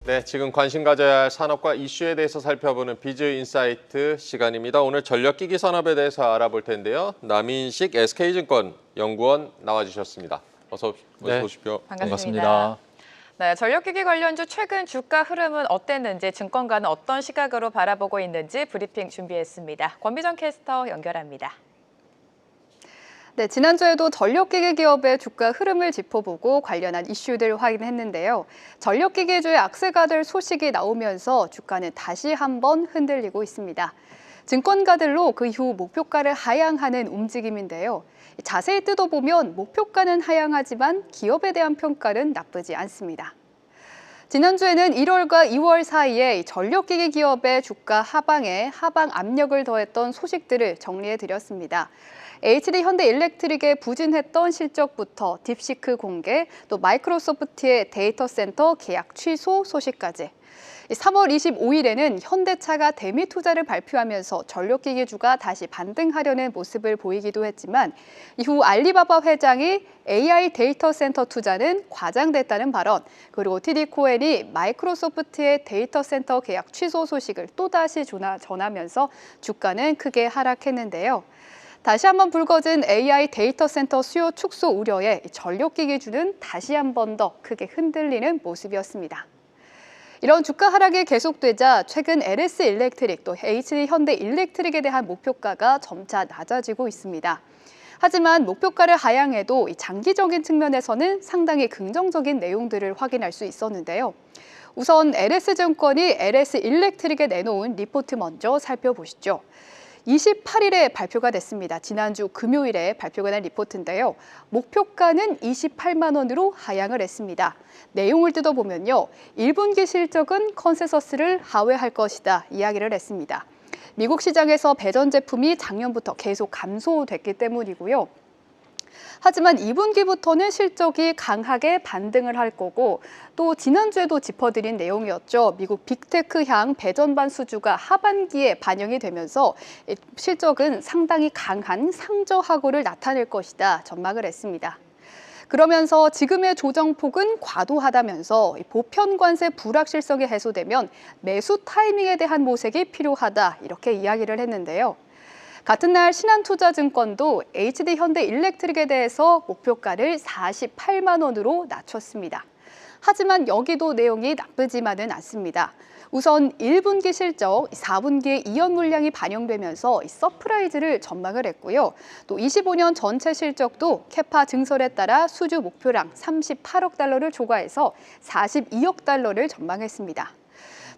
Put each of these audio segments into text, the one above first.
네, 지금 관심 가져야 할 산업과 이슈에 대해서 살펴보는 비즈 인사이트 시간입니다. 오늘 전력기기 산업에 대해서 알아볼 텐데요. 남인식 SK증권 연구원 나와주셨습니다. 어서 오십시오. 반갑습니다. 네, 전력기기 관련주 최근 주가 흐름은 어땠는지, 증권가는 어떤 시각으로 바라보고 있는지 브리핑 준비했습니다. 권비정 캐스터 연결합니다. 네, 지난주에도 전력기기 기업의 주가 흐름을 짚어보고 관련한 이슈들 확인했는데요. 전력기기주의 악세가 될 소식이 나오면서 주가는 다시 한번 흔들리고 있습니다. 증권가들로 그 이후 목표가를 하향하는 움직임인데요. 자세히 뜯어보면 목표가는 하향하지만 기업에 대한 평가는 나쁘지 않습니다. 지난주에는 1월과 2월 사이에 전력기기 기업의 주가 하방에 하방 압력을 더했던 소식들을 정리해드렸습니다. HD 현대일렉트릭의 부진했던 실적부터 딥시크 공개, 또 마이크로소프트의 데이터 센터 계약 취소 소식까지. 3월 25일에는 현대차가 대미 투자를 발표하면서 전력기기주가 다시 반등하려는 모습을 보이기도 했지만 이후 알리바바 회장이 AI 데이터 센터 투자는 과장됐다는 발언, 그리고 TD코엔이 마이크로소프트의 데이터 센터 계약 취소 소식을 또다시 전하면서 주가는 크게 하락했는데요. 다시 한번 불거진 AI 데이터 센터 수요 축소 우려에 전력기기주는 다시 한 번 더 크게 흔들리는 모습이었습니다. 이런 주가 하락이 계속되자 최근 LS 일렉트릭 또 HD 현대 일렉트릭에 대한 목표가가 점차 낮아지고 있습니다. 하지만 목표가를 하향해도 장기적인 측면에서는 상당히 긍정적인 내용들을 확인할 수 있었는데요. 우선 LS증권이 LS 일렉트릭에 내놓은 리포트 먼저 살펴보시죠. 28일에 발표가 됐습니다. 지난주 금요일에 발표가 된 리포트인데요. 목표가는 28만 원으로 하향을 했습니다. 내용을 뜯어보면요. 1분기 실적은 컨센서스를 하회할 것이다 이야기를 했습니다. 미국 시장에서 배전 제품이 작년부터 계속 감소됐기 때문이고요. 하지만 2분기부터는 실적이 강하게 반등을 할 거고 또 지난주에도 짚어드린 내용이었죠. 미국 빅테크향 배전반 수주가 하반기에 반영이 되면서 실적은 상당히 강한 상저하고를 나타낼 것이다 전망을 했습니다. 그러면서 지금의 조정폭은 과도하다면서 보편 관세 불확실성이 해소되면 매수 타이밍에 대한 모색이 필요하다 이렇게 이야기를 했는데요. 같은 날 신한투자증권도 HD 현대일렉트릭에 대해서 목표가를 48만 원으로 낮췄습니다. 하지만 여기도 내용이 나쁘지만은 않습니다. 우선 1분기 실적, 4분기에 이연 물량이 반영되면서 서프라이즈를 전망을 했고요. 또 25년 전체 실적도 캐파 증설에 따라 수주 목표량 38억 달러를 초과해서 42억 달러를 전망했습니다.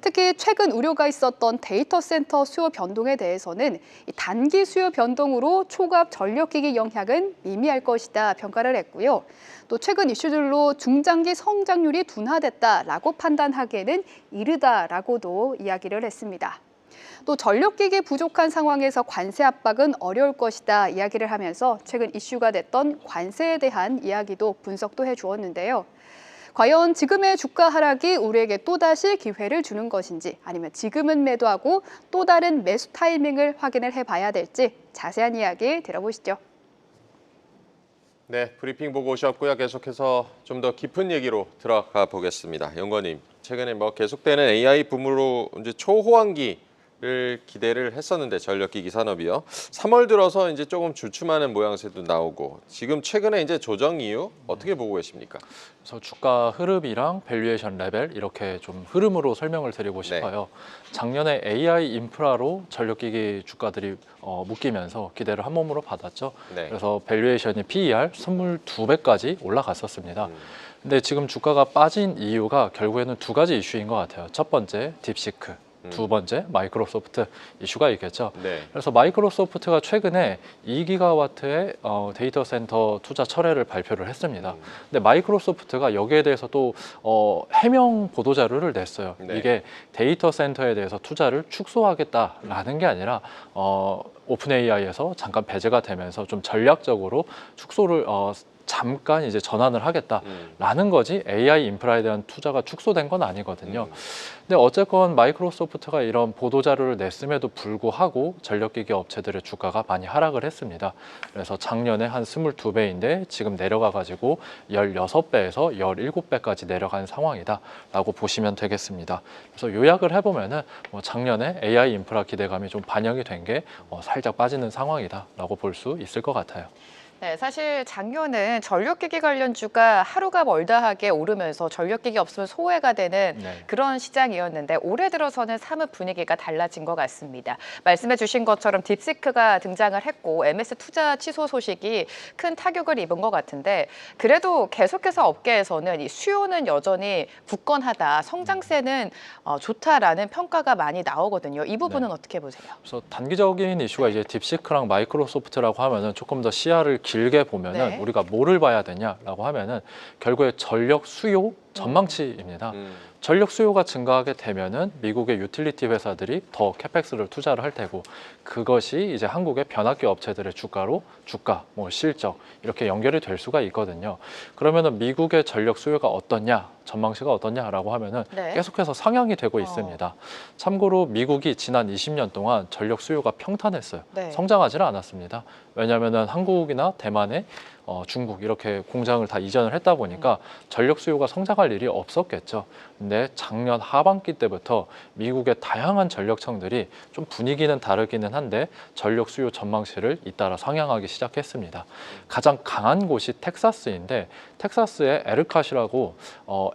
특히 최근 우려가 있었던 데이터 센터 수요 변동에 대해서는 단기 수요 변동으로 초과압 전력기기 영향은 미미할 것이다 평가를 했고요. 또 최근 이슈들로 중장기 성장률이 둔화됐다라고 판단하기에는 이르다라고도 이야기를 했습니다. 또 전력기기 부족한 상황에서 관세 압박은 어려울 것이다 이야기를 하면서 최근 이슈가 됐던 관세에 대한 이야기도 분석도 해주었는데요. 과연 지금의 주가 하락이 우리에게 또다시 기회를 주는 것인지 아니면 지금은 매도하고 또 다른 매수 타이밍을 확인을 해봐야 될지 자세한 이야기 들어보시죠. 네, 브리핑 보고 오셨고요. 계속해서 좀 더 깊은 얘기로 들어가 보겠습니다. 연구원님, 최근에 계속되는 AI 붐으로 이제 초호황기를 기대를 했었는데 전력기기 산업이요. 3월 들어서 이제 조금 주춤하는 모양새도 나오고 지금 최근에 이제 조정 이유 어떻게 보고 계십니까? 그래서 주가 흐름이랑 밸류에이션 레벨 이렇게 좀 흐름으로 설명을 드리고 싶어요. 작년에 AI 인프라로 전력기기 주가들이 묶이면서 기대를 한 몸으로 받았죠. 그래서 밸류에이션이 PER 22배까지 올라갔었습니다. 근데 지금 주가가 빠진 이유가 결국에는 두 가지 이슈인 것 같아요. 첫 번째, 딥시크. 두 번째, 마이크로소프트 이슈가 있겠죠. 그래서 마이크로소프트가 최근에 2기가와트의 데이터 센터 투자 철회를 발표를 했습니다. 근데 마이크로소프트가 여기에 대해서 또 해명 보도자료를 냈어요. 이게 데이터 센터에 대해서 투자를 축소하겠다라는 게 아니라 오픈 AI에서 잠깐 배제가 되면서 좀 전략적으로 축소를 잠깐 이제 전환을 하겠다라는 거지 AI 인프라에 대한 투자가 축소된 건 아니거든요. 근데 어쨌건 마이크로소프트가 이런 보도자료를 냈음에도 불구하고 전력기기 업체들의 주가가 많이 하락을 했습니다. 그래서 작년에 한 22배인데 지금 내려가가지고 16배에서 17배까지 내려간 상황이다라고 보시면 되겠습니다. 그래서 요약을 해보면은 뭐 작년에 AI 인프라 기대감이 좀 반영이 된 게 살짝 빠지는 상황이다라고 볼 수 있을 것 같아요. 네, 사실 작년은 전력기기 관련주가 하루가 멀다하게 오르면서 전력기기 없으면 소외가 되는 네. 그런 시장이었는데 올해 들어서는 사뭇 분위기가 달라진 것 같습니다. 말씀해 주신 것처럼 딥시크가 등장을 했고 MS 투자 취소 소식이 큰 타격을 입은 것 같은데 그래도 계속해서 업계에서는 이 수요는 여전히 굳건하다, 성장세는 좋다라는 평가가 많이 나오거든요. 이 부분은 네. 어떻게 보세요? 그래서 단기적인 이슈가 이제 딥시크랑 마이크로소프트라고 하면은 조금 더 시야를 길게 보면은 네. 우리가 뭐를 봐야 되냐라고 하면은 결국에 전력 수요 전망치입니다. 전력 수요가 증가하게 되면은 미국의 유틸리티 회사들이 더 캐펙스를 투자를 할 테고 그것이 이제 한국의 변압기 업체들의 주가로 주가, 뭐 실적 이렇게 연결이 될 수가 있거든요. 그러면은 미국의 전력 수요가 어떻냐, 전망치가 어떻냐라고 하면은 네. 계속해서 상향이 되고 있습니다. 참고로 미국이 지난 20년 동안 전력 수요가 평탄했어요. 네. 성장하지는 않았습니다. 왜냐하면은 한국이나 대만에 중국 이렇게 공장을 다 이전을 했다 보니까 전력 수요가 성장할 일이 없었겠죠. 근데 작년 하반기 때부터 미국의 다양한 전력청들이 좀 분위기는 다르기는 한데 전력 수요 전망치를 잇따라 상향하기 시작했습니다. 가장 강한 곳이 텍사스인데 텍사스의 에르카시라고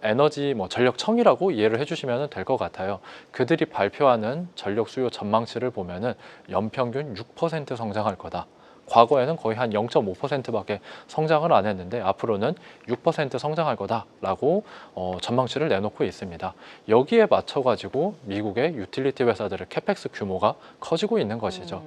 에너지 전력청이라고 이해를 해주시면 될 것 같아요. 그들이 발표하는 전력 수요 전망치를 보면은 연평균 6% 성장할 거다. 과거에는 거의 한 0.5%밖에 성장을 안 했는데 앞으로는 6% 성장할 거다라고 전망치를 내놓고 있습니다. 여기에 맞춰가지고 미국의 유틸리티 회사들의 캐펙스 규모가 커지고 있는 것이죠.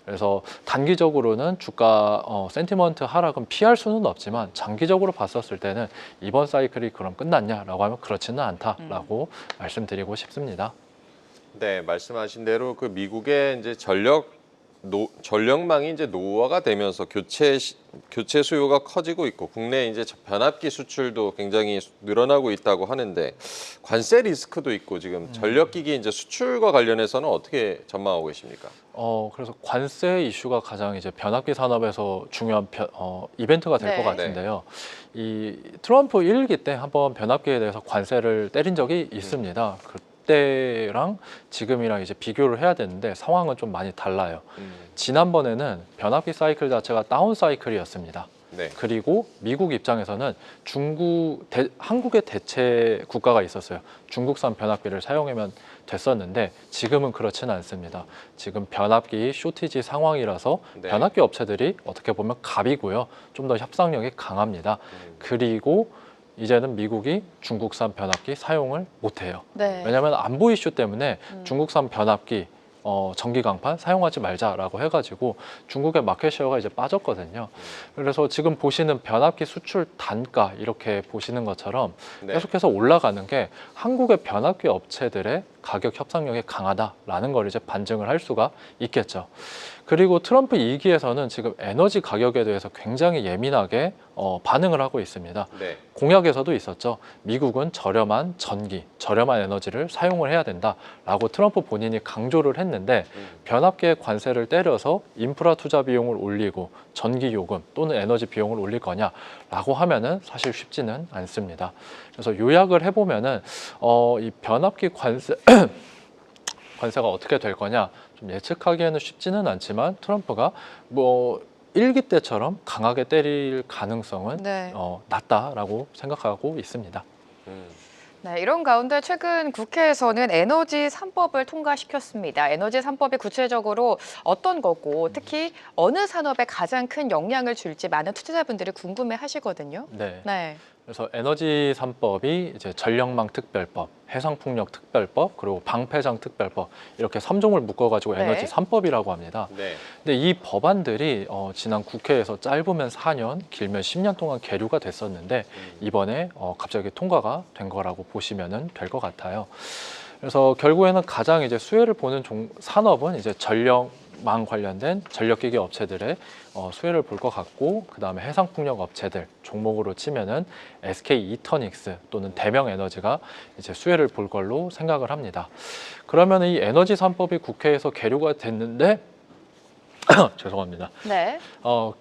그래서 단기적으로는 주가 센티먼트 하락은 피할 수는 없지만 장기적으로 봤었을 때는 이번 사이클이 그럼 끝났냐라고 하면 그렇지는 않다라고 말씀드리고 싶습니다. 네, 말씀하신 대로 그 미국의 이제 전력망이 이제 노후화가 되면서 교체 수요가 커지고 있고 국내 이제 변압기 수출도 굉장히 늘어나고 있다고 하는데 관세 리스크도 있고 지금 전력기기 이제 수출과 관련해서는 어떻게 전망하고 계십니까? 그래서 관세 이슈가 가장 이제 변압기 산업에서 중요한 이벤트가 될 것 네. 같은데요. 이 트럼프 1기 때 한번 변압기에 대해서 관세를 때린 적이 있습니다. 그때랑 지금이랑 이제 비교를 해야 되는데 상황은 좀 많이 달라요. 지난번에는 변압기 사이클 자체가 다운 사이클이었습니다. 네. 그리고 미국 입장에서는 한국의 대체 국가가 있었어요. 중국산 변압기를 사용하면 됐었는데 지금은 그렇지는 않습니다. 지금 변압기 쇼티지 상황이라서 네. 변압기 업체들이 어떻게 보면 갑이고요. 좀 더 협상력이 강합니다. 그리고 이제는 미국이 중국산 변압기 사용을 못해요. 네. 왜냐하면 안보 이슈 때문에 중국산 변압기 전기 강판 사용하지 말자라고 해가지고 중국의 마켓 쉐어가 이제 빠졌거든요. 그래서 지금 보시는 변압기 수출 단가 이렇게 보시는 것처럼 네. 계속해서 올라가는 게 한국의 변압기 업체들의 가격 협상력이 강하다라는 걸 이제 반증을 할 수가 있겠죠. 그리고 트럼프 2기에서는 지금 에너지 가격에 대해서 굉장히 예민하게 반응을 하고 있습니다. 네. 공약에서도 있었죠. 미국은 저렴한 전기, 저렴한 에너지를 사용을 해야 된다라고 트럼프 본인이 강조를 했는데 변압기의 관세를 때려서 인프라 투자 비용을 올리고 전기 요금 또는 에너지 비용을 올릴 거냐라고 하면은 사실 쉽지는 않습니다. 그래서 요약을 해보면은 이 변압기 관세가 어떻게 될 거냐 좀 예측하기에는 쉽지는 않지만 트럼프가 1기 때처럼 강하게 때릴 가능성은 네. 낮다라고 생각하고 있습니다. 네, 이런 가운데 최근 국회에서는 에너지 3법을 통과시켰습니다. 에너지 3법이 구체적으로 어떤 거고 특히 어느 산업에 가장 큰 영향을 줄지 많은 투자자분들이 궁금해 하시거든요. 네. 네. 그래서 에너지 3법이 이제 전력망 특별법, 해상풍력 특별법, 그리고 방패장 특별법 이렇게 3종을 묶어가지고 네. 에너지 3법이라고 합니다. 네. 근데 이 법안들이 지난 국회에서 짧으면 4년, 길면 10년 동안 계류가 됐었는데 이번에 갑자기 통과가 된 거라고 보시면 될 것 같아요. 그래서 결국에는 가장 이제 수혜를 보는 산업은 이제 수력망 관련된 전력기기 업체들의 수혜를 볼 것 같고, 그 다음에 해상풍력 업체들 종목으로 치면은 SK 이터닉스 또는 대명에너지가 이제 수혜를 볼 걸로 생각을 합니다. 그러면 이 에너지 3법이 국회에서 계류가 됐는데 죄송합니다. 네.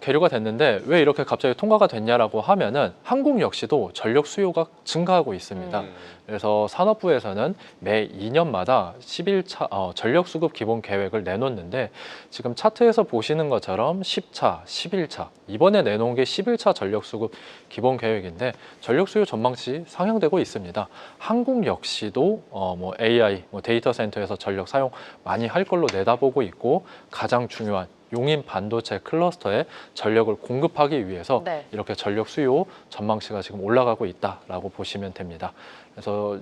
계류가 됐는데 왜 이렇게 갑자기 통과가 됐냐라고 하면은 한국 역시도 전력 수요가 증가하고 있습니다. 그래서 산업부에서는 매 2년마다 11차 전력 수급 기본 계획을 내놓는데, 지금 차트에서 보시는 것처럼 10차, 11차, 이번에 내놓은 게 11차 전력 수급 기본 계획인데 전력 수요 전망치 상향되고 있습니다. 한국 역시도 뭐 AI, 뭐 데이터 센터에서 전력 사용 많이 할 걸로 내다보고 있고, 가장 중요한 용인 반도체 클러스터에 전력을 공급하기 위해서 네. 이렇게 전력 수요 전망치가 지금 올라가고 있다라고 보시면 됩니다. 그래서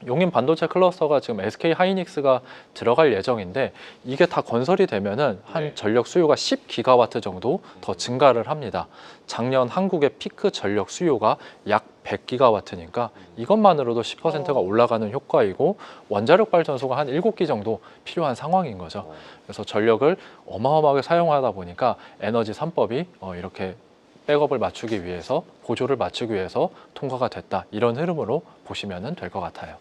용인 반도체 클러스터가 지금 SK 하이닉스가 들어갈 예정인데, 이게 다 건설이 되면은 한 네. 전력 수요가 10기가와트 정도 더 증가를 합니다. 작년 한국의 피크 전력 수요가 약 100기가와트니까 이것만으로도 10%가 올라가는 효과이고, 원자력 발전소가 한 7기 정도 필요한 상황인 거죠. 그래서 전력을 어마어마하게 사용하다 보니까 에너지 3법이 이렇게 백업을 맞추기 위해서, 보조를 맞추기 위해서 통과가 됐다, 이런 흐름으로 보시면 될 것 같아요.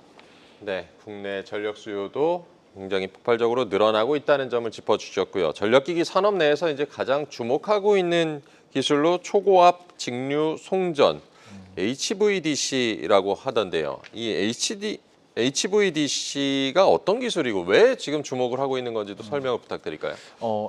네, 국내 전력 수요도 굉장히 폭발적으로 늘어나고 있다는 점을 짚어주셨고요. 전력기기 산업 내에서 이제 가장 주목하고 있는 기술로 초고압 직류 송전, HVDC라고 하던데요. 이 HVDC가 어떤 기술이고 왜 지금 주목을 하고 있는 건지도 설명을 부탁드릴까요?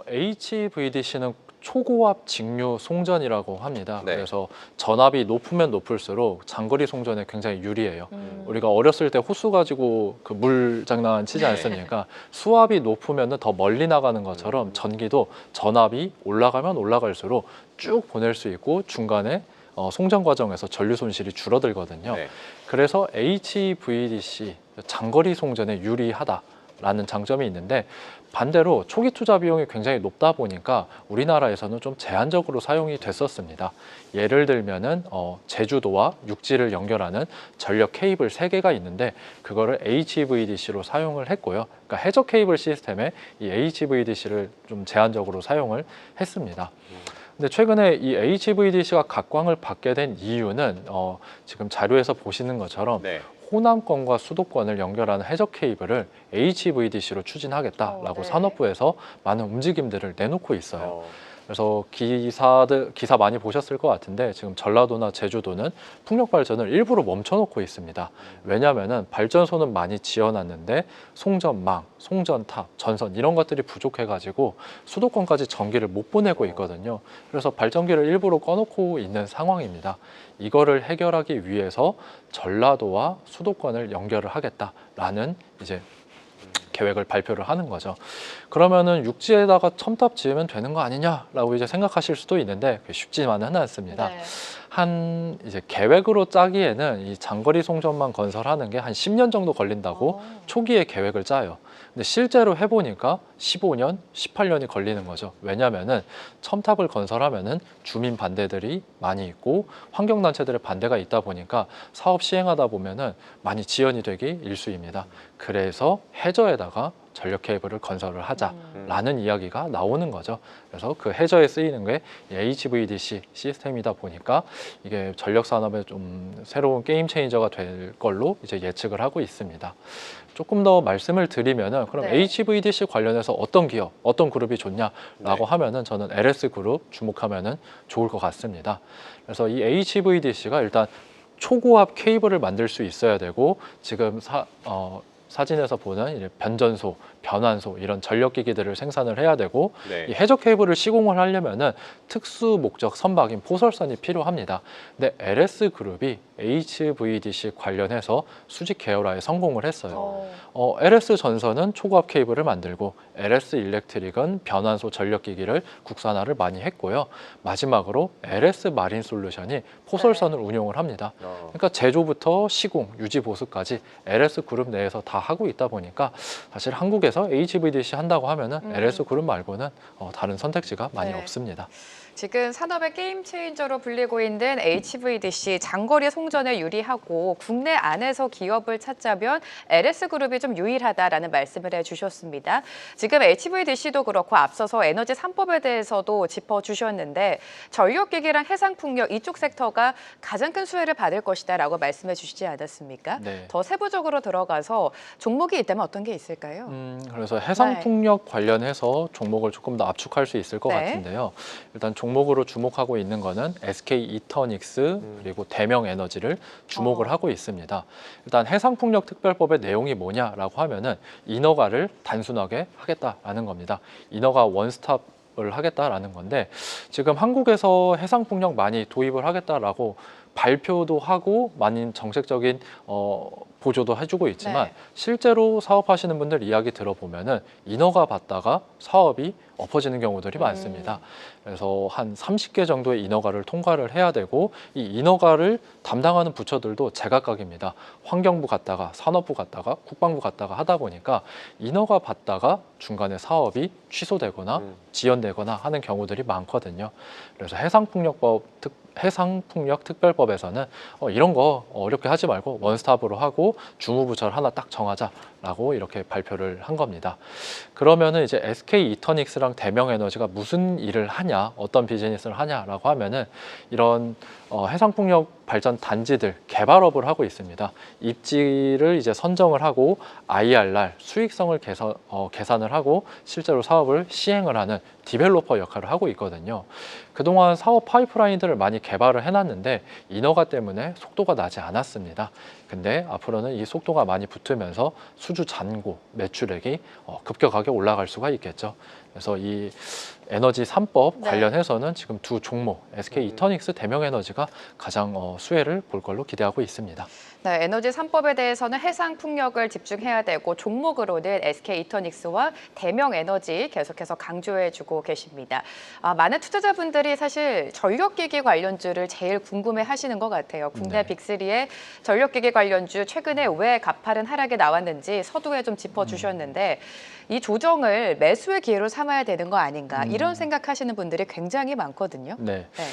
HVDC는 초고압 직류 송전이라고 합니다. 네. 그래서 전압이 높으면 높을수록 장거리 송전에 굉장히 유리해요. 우리가 어렸을 때 호수 가지고 그 물 장난 치지 않습니까? 수압이 높으면 더 멀리 나가는 것처럼 전기도 전압이 올라가면 올라갈수록 쭉 보낼 수 있고, 중간에 송전 과정에서 전류 손실이 줄어들거든요. 네. 그래서 HVDC, 장거리 송전에 유리하다라는 장점이 있는데, 반대로 초기 투자 비용이 굉장히 높다 보니까 우리나라에서는 좀 제한적으로 사용이 됐었습니다. 예를 들면은 제주도와 육지를 연결하는 전력 케이블 3개가 있는데, 그거를 HVDC로 사용을 했고요. 그러니까 해저 케이블 시스템에 이 HVDC를 좀 제한적으로 사용을 했습니다. 근데 최근에 이 HVDC가 각광을 받게 된 이유는 지금 자료에서 보시는 것처럼 네. 호남권과 수도권을 연결하는 해저 케이블을 HVDC로 추진하겠다라고 네. 산업부에서 많은 움직임들을 내놓고 있어요. 그래서 기사 많이 보셨을 것 같은데, 지금 전라도나 제주도는 풍력 발전을 일부러 멈춰놓고 있습니다. 왜냐하면 발전소는 많이 지어놨는데 송전망, 송전탑, 전선 이런 것들이 부족해가지고 수도권까지 전기를 못 보내고 있거든요. 그래서 발전기를 일부러 꺼놓고 있는 상황입니다. 이거를 해결하기 위해서 전라도와 수도권을 연결을 하겠다라는 이제 계획을 발표를 하는 거죠. 그러면은 육지에다가 첨탑 지으면 되는 거 아니냐라고 이제 생각하실 수도 있는데, 그게 쉽지만은 않습니다. 네. 한 이제 계획으로 짜기에는 이 장거리 송전만 건설하는 게 한 10년 정도 걸린다고 초기에 계획을 짜요. 근데 실제로 해보니까 15년, 18년이 걸리는 거죠. 왜냐하면은 첨탑을 건설하면은 주민 반대들이 많이 있고 환경단체들의 반대가 있다 보니까 사업 시행하다 보면은 많이 지연이 되기 일쑤입니다. 그래서 해저에다가 전력 케이블을 건설을 하자라는 이야기가 나오는 거죠. 그래서 그 해저에 쓰이는 게 HVDC 시스템이다 보니까 이게 전력 산업의 좀 새로운 게임 체인저가 될 걸로 이제 예측을 하고 있습니다. 조금 더 말씀을 드리면은, 그럼 네. HVDC 관련해서 어떤 기업, 어떤 그룹이 좋냐라고 네. 하면은 저는 LS 그룹 주목하면은 좋을 것 같습니다. 그래서 이 HVDC가 일단 초고압 케이블을 만들 수 있어야 되고, 지금 사진에서 보는 이제 변전소, 변환소 이런 전력기기들을 생산을 해야 되고, 네. 이 해저 케이블을 시공을 하려면은 특수 목적 선박인 포설선이 필요합니다. 근데 LS 그룹이 HVDC 관련해서 수직 계열화에 성공을 했어요. LS 전선은 초고압 케이블을 만들고, LS 일렉트릭은 변환소 전력기기를 국산화를 많이 했고요. 마지막으로 LS 마린 솔루션이 포설선을 운용을 합니다. 그러니까 제조부터 시공, 유지 보수까지 LS 그룹 내에서 다 하고 있다 보니까 사실 한국에서 HVDC 한다고 하면은 LS 그룹 말고는 다른 선택지가 많이 네. 없습니다. 지금 산업의 게임 체인저로 불리고 있는 HVDC 장거리 송전에 유리하고 국내 안에서 기업을 찾자면 LS그룹이 좀 유일하다라는 말씀을 해주셨습니다. 지금 HVDC도 그렇고 앞서서 에너지 3법에 대해서도 짚어주셨는데 전력기기랑 해상풍력 이쪽 섹터가 가장 큰 수혜를 받을 것이다라고 말씀해 주시지 않았습니까? 네. 더 세부적으로 들어가서 종목이 있다면 어떤 게 있을까요? 그래서 해상풍력 관련해서 종목을 조금 더 압축할 수 있을 것 네. 같은데요. 일단 종목으로 주목하고 있는 거는 SK 이터닉스 그리고 대명에너지를 주목을 하고 있습니다. 일단 해상풍력 특별법의 내용이 뭐냐라고 하면은 인허가를 단순하게 하겠다라는 겁니다. 인허가 원스톱 을 하겠다라는 건데 지금 한국에서 해상풍력 많이 도입을 하겠다라고 발표도 하고 많은 정책적인 보조도 해주고 있지만 네. 실제로 사업하시는 분들 이야기 들어보면은 인허가 받다가 사업이 엎어지는 경우들이 많습니다. 그래서 한 30개 정도의 인허가를 통과를 해야 되고 이 인허가를 담당하는 부처들도 제각각입니다. 환경부 갔다가 산업부 갔다가 국방부 갔다가 하다 보니까 인허가 받다가 중간에 사업이 취소되거나 지연되거나 하는 경우들이 많거든요. 그래서 해상풍력 특별법에서는 이런 거 어렵게 하지 말고 원스톱으로 하고 주무부처를 하나 딱 정하자라고 이렇게 발표를 한 겁니다. 그러면은 이제 SK 이터닉스랑 대명에너지가 무슨 일을 하냐, 어떤 비즈니스를 하냐라고 하면은 이런 해상풍력 발전 단지들 개발업을 하고 있습니다. 입지를 이제 선정을 하고 IRR 수익성을 계산을 하고 실제로 사업을 시행을 하는 디벨로퍼 역할을 하고 있거든요. 그동안 사업 파이프라인들을 많이 개발을 해놨는데 인허가 때문에 속도가 나지 않았습니다. 근데 앞으로는 이 속도가 많이 붙으면서 수주 잔고 매출액이 급격하게 올라갈 수가 있겠죠. 그래서 이 에너지 3법 네. 관련해서는 지금 두 종목 SK 이터닉스 대명에너지가 가장 수혜를 볼 걸로 기대하고 있습니다. 네, 에너지 3법에 대해서는 해상 풍력을 집중해야 되고 종목으로는 SK 이터닉스와 대명에너지 계속해서 강조해주고 계십니다. 많은 투자자분들이 사실 전력기기 관련주를 제일 궁금해하시는 것 같아요. 국내 네. 빅3의 전력기기 관련주 최근에 왜 가파른 하락이 나왔는지 서두에 좀 짚어주셨는데 이 조정을 매수의 기회로 삼아야 되는 거 아닌가 이런 생각하시는 분들이 굉장히 많거든요. 네. 네.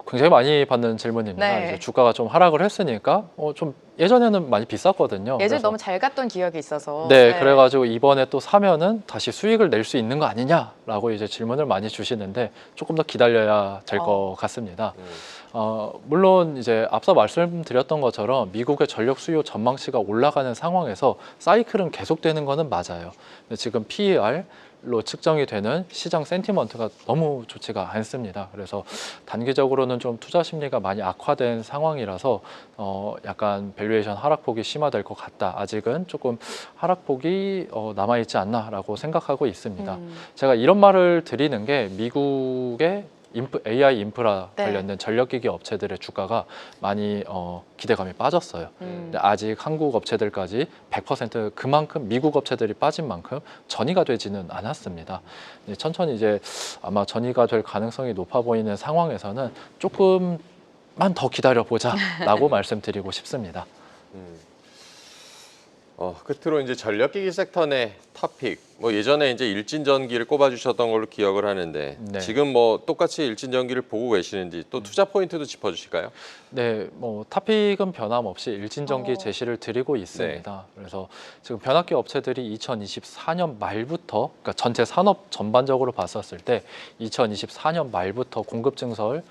굉장히 많이 받는 질문입니다. 네. 이제 주가가 좀 하락을 했으니까 좀 예전에는 많이 비쌌거든요. 예전에 그래서 너무 잘 갔던 기억이 있어서. 네, 그래가지고 이번에 또 사면은 다시 수익을 낼 수 있는 거 아니냐라고 이제 질문을 많이 주시는데 조금 더 기다려야 될 것 같습니다. 물론 이제 앞서 말씀드렸던 것처럼 미국의 전력 수요 전망치가 올라가는 상황에서 사이클은 계속되는 거는 맞아요. 근데 지금 PER로 측정이 되는 시장 센티먼트가 너무 좋지가 않습니다. 그래서 단기적으로는 좀 투자 심리가 많이 악화된 상황이라서 약간 밸류에이션 하락폭이 심화될 것 같다. 아직은 조금 하락폭이 남아있지 않나라고 생각하고 있습니다. 제가 이런 말을 드리는 게 미국의 AI 인프라 네. 관련된 전력기기 업체들의 주가가 많이 기대감이 빠졌어요. 근데 아직 한국 업체들까지 100% 그만큼 미국 업체들이 빠진 만큼 전이가 되지는 않았습니다. 천천히 이제 아마 전이가 될 가능성이 높아 보이는 상황에서는 조금만 더 기다려 보자라고 말씀드리고 싶습니다. 끝으로 이제 전력기기 섹터 내 토픽. 뭐 예전에 이제 일진전기를 꼽아주셨던 걸로 기억을 하는데 네. 지금 뭐 똑같이 일진전기를 보고 계시는지 또 투자 포인트도 짚어주실까요? 네, 뭐 토픽은 변함없이 일진전기 제시를 드리고 있습니다. 그래서 지금 변압기 업체들이 2024년 말부터, 그러니까 전체 산업 전반적으로 봤었을 때 2024년 말부터 공급 증설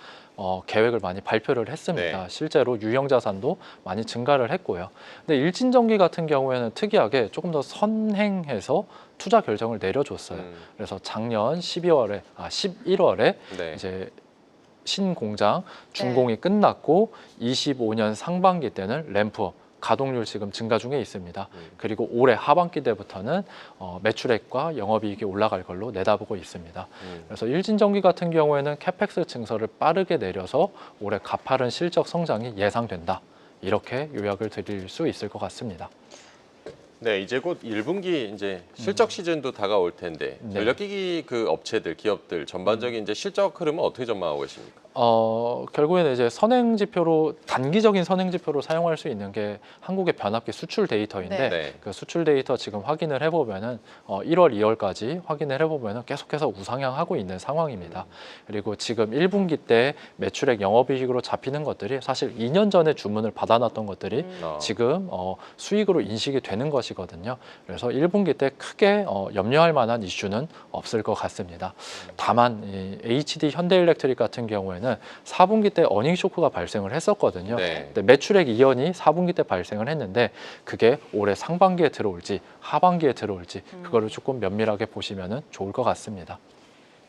계획을 많이 발표를 했습니다. 네. 실제로 유형 자산도 많이 증가를 했고요. 근데 일진전기 같은 경우에는 특이하게 조금 더 선행해서 투자 결정을 내려줬어요. 그래서 작년 11월에 네. 이제 신공장 준공이 끝났고 25년 상반기 때는 램프업 가동률 지금 증가 중에 있습니다. 그리고 올해 하반기 때부터는 매출액과 영업이익이 올라갈 걸로 내다보고 있습니다. 그래서 일진전기 같은 경우에는 캐펙스 증설을 빠르게 내려서 올해 가파른 실적 성장이 예상된다. 이렇게 요약을 드릴 수 있을 것 같습니다. 네, 이제 곧 1분기 이제 실적 시즌도 다가올 텐데 네. 전력기기 그 업체들, 기업들 전반적인 이제 실적 흐름은 어떻게 전망하고 계십니까? 결국에는 이제 선행지표로 단기적인 선행지표로 사용할 수 있는 게 한국의 변압기 수출 데이터인데 네. 그 수출 데이터 지금 확인을 해보면은 1월, 2월까지 확인을 해보면은 계속해서 우상향하고 있는 상황입니다. 그리고 지금 1분기 때 매출액 영업이익으로 잡히는 것들이 사실 2년 전에 주문을 받아놨던 것들이 지금 수익으로 인식이 되는 것이거든요. 그래서 1분기 때 크게 염려할 만한 이슈는 없을 것 같습니다. 다만 이 HD 현대일렉트릭 같은 경우에는 4분기 때 어닝 쇼크가 발생을 했었거든요. 네. 근데 매출액 이연이 4분기 때 발생을 했는데 그게 올해 상반기에 들어올지 하반기에 들어올지 그거를 조금 면밀하게 보시면 좋을 것 같습니다.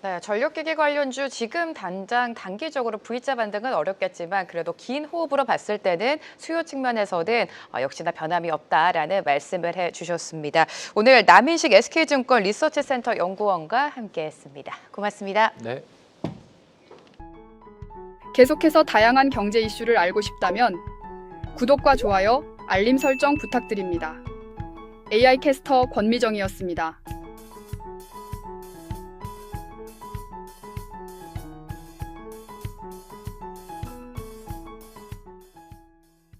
네, 전력기기 관련주 지금 당장 단기적으로 V자 반등은 어렵겠지만 그래도 긴 호흡으로 봤을 때는 수요 측면에서는 역시나 변함이 없다라는 말씀을 해주셨습니다. 오늘 남인식 SK증권 리서치센터 연구원과 함께했습니다. 고맙습니다. 네. 계속해서 다양한 경제 이슈를 알고 싶다면 구독과 좋아요, 알림 설정 부탁드립니다. AI 캐스터 권미정이었습니다.